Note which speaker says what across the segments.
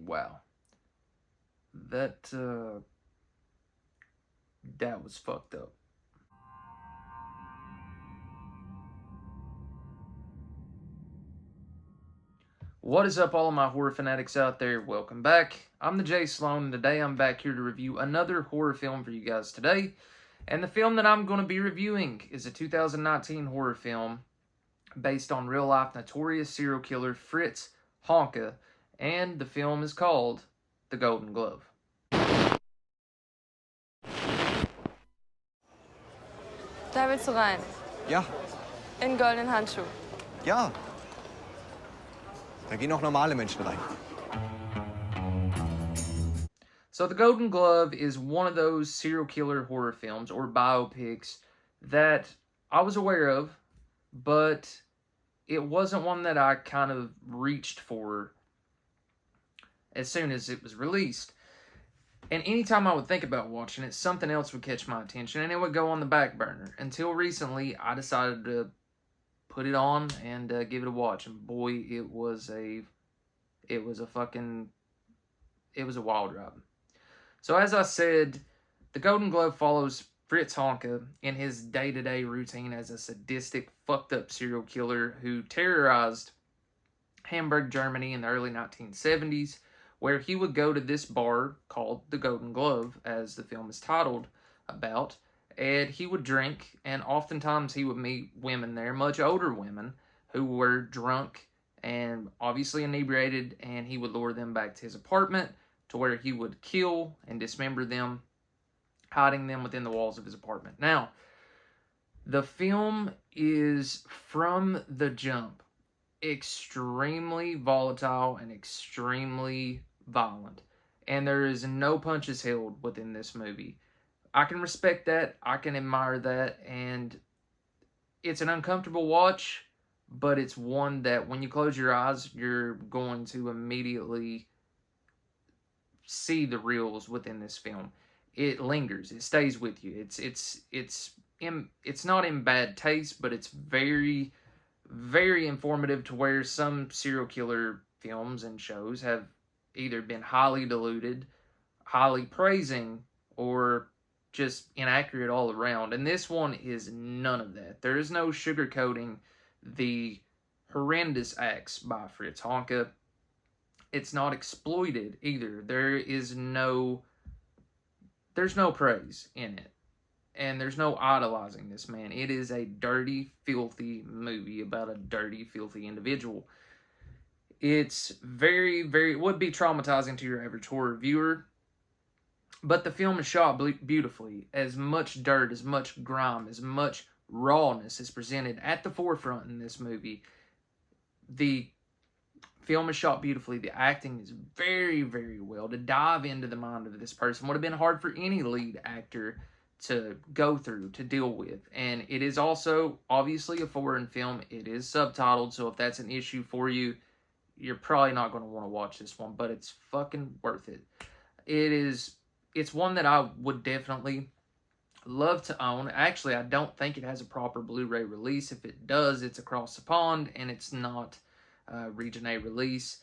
Speaker 1: wow. That was fucked up. What is up, all of my horror fanatics out there? Welcome back. I'm the Jay Sloan, and today I'm back here to review another horror film for you guys today. And the film that I'm going to be reviewing is a 2019 horror film based on real-life notorious serial killer Fritz Honka, and the film is called The Golden Glove.
Speaker 2: Da willst du rein?
Speaker 3: Ja,
Speaker 2: In goldenen Handschuh.
Speaker 3: ja. Da gehen auch normale Menschen rein.
Speaker 1: So The Golden Glove is one of those serial killer horror films or biopics that I was aware of, but it wasn't one that I kind of reached for as soon as it was released. And anytime I would think about watching it, something else would catch my attention and it would go on the back burner. Until recently, I decided to put it on and give it a watch. And boy, it was a wild ride. So as I said, The Golden Glove follows Fritz Honka in his day-to-day routine as a sadistic, fucked up serial killer who terrorized Hamburg, Germany in the early 1970s, where he would go to this bar called The Golden Glove, as the film is titled about, and he would drink, and oftentimes he would meet women there, much older women, who were drunk and obviously inebriated, and he would lure them back to his apartment to where he would kill and dismember them, hiding them within the walls of his apartment. Now, the film is, from the jump, extremely volatile and extremely violent. And there is no punches held within this movie. I can respect that. I can admire that. And it's an uncomfortable watch, but it's one that when you close your eyes, you're going to immediately see the reels within this film. It lingers. It stays with you. It's not in bad taste, but it's very, very informative, to where some serial killer films and shows have either been highly diluted, highly praising, or just inaccurate all around. And this one is none of that. There is no sugarcoating the horrendous acts by Fritz Honka. It's not exploited either. There's no praise in it. And there's no idolizing this man. It is a dirty, filthy movie about a dirty, filthy individual. It's very, very, it would be traumatizing to your average horror viewer. But the film is shot beautifully. As much dirt, as much grime, as much rawness is presented at the forefront in this movie. The film is shot beautifully. The acting is very, very well. To dive into the mind of this person would have been hard for any lead actor to go through, to deal with. And it is also obviously a foreign film. It is subtitled, so if that's an issue for you, you're probably not going to want to watch this one, but it's fucking worth it. It's one that I would definitely love to own. Actually, I don't think it has a proper Blu-ray release. If it does, it's across the pond, and it's not Region A release.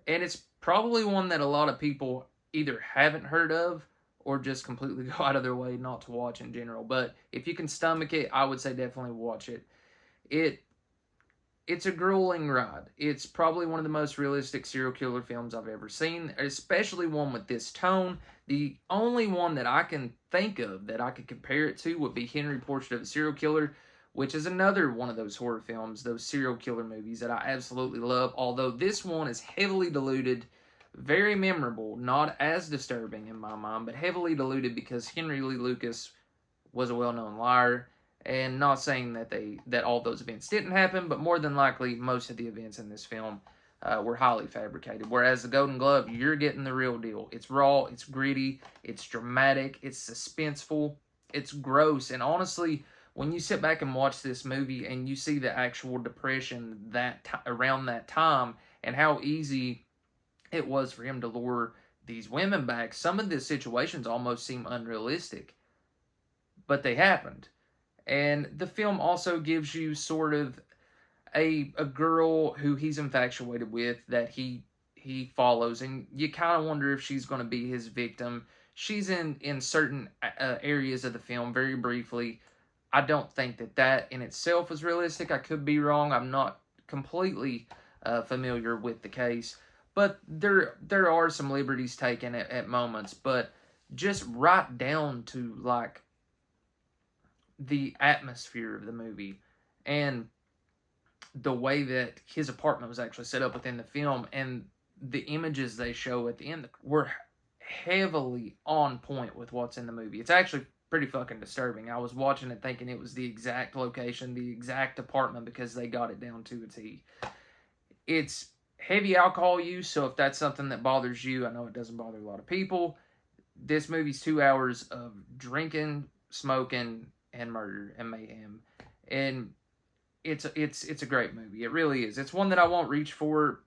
Speaker 1: And it's probably one that a lot of people either haven't heard of or just completely go out of their way not to watch in general. But if you can stomach it, I would say definitely watch it. It's a grueling ride. It's probably one of the most realistic serial killer films I've ever seen, especially one with this tone. The only one that I can think of that I could compare it to would be Henry Portrait of a Serial Killer, which is another one of those horror films, those serial killer movies that I absolutely love, although this one is heavily diluted, very memorable, not as disturbing in my mind, but heavily diluted because Henry Lee Lucas was a well-known liar. And not saying that all those events didn't happen, but more than likely, most of the events in this film were highly fabricated. Whereas The Golden Glove, you're getting the real deal. It's raw, it's gritty, it's dramatic, it's suspenseful, it's gross. And honestly, when you sit back and watch this movie and you see the actual depression around that time and how easy it was for him to lure these women back, some of the situations almost seem unrealistic. But they happened. And the film also gives you sort of a girl who he's infatuated with, that he he follows, and you kind of wonder if she's going to be his victim. She's in certain areas of the film very briefly. I don't think that in itself is realistic. I could be wrong. I'm not completely familiar with the case, but there are some liberties taken at moments. But just right down to like the atmosphere of the movie and the way that his apartment was actually set up within the film and the images they show at the end were heavily on point with what's in the movie. It's actually pretty fucking disturbing. I was watching it thinking it was the exact location, the exact apartment, because they got it down to a T. It's heavy alcohol use, so if that's something that bothers you, I know it doesn't bother a lot of people. This movie's 2 hours of drinking, smoking, and murder and mayhem. And it's a great movie. It really is. It's one that I won't reach for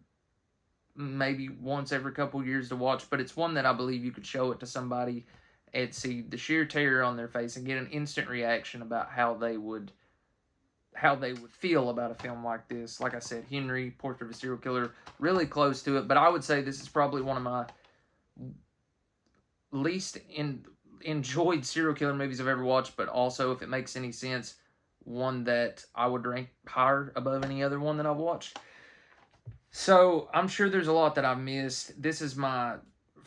Speaker 1: maybe once every couple years to watch, but it's one that I believe you could show it to somebody and see the sheer terror on their face and get an instant reaction about how they would feel about a film like this. Like I said, Henry, Portrait of a Serial Killer, really close to it, but I would say this is probably one of my least enjoyed serial killer movies I've ever watched, but also, if it makes any sense, one that I would rank higher above any other one that I've watched. So, I'm sure there's a lot that I've missed. This is my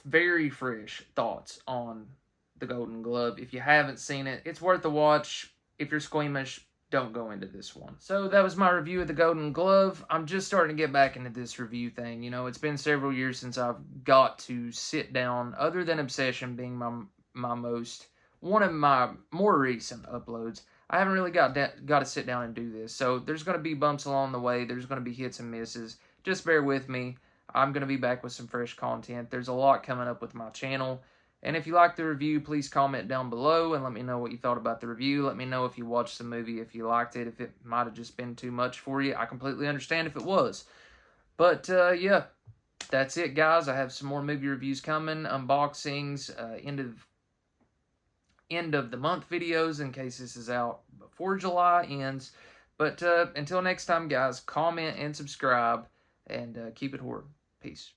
Speaker 1: very fresh thoughts on The Golden Glove. If you haven't seen it, it's worth a watch. If you're squeamish, don't go into this one. So, that was my review of The Golden Glove. I'm just starting to get back into this review thing. You know, it's been several years since I've got to sit down, other than Obsession being one of my more recent uploads. I haven't really got to sit down and do this. So, there's going to be bumps along the way. There's going to be hits and misses. Just bear with me. I'm going to be back with some fresh content. There's a lot coming up with my channel. And if you liked the review, please comment down below and let me know what you thought about the review. Let me know if you watched the movie, if you liked it, if it might have just been too much for you. I completely understand if it was. But, yeah, that's it, guys. I have some more movie reviews coming, unboxings, end of the month videos in case this is out before July ends. But until next time, guys, comment and subscribe, and keep it horror. Peace.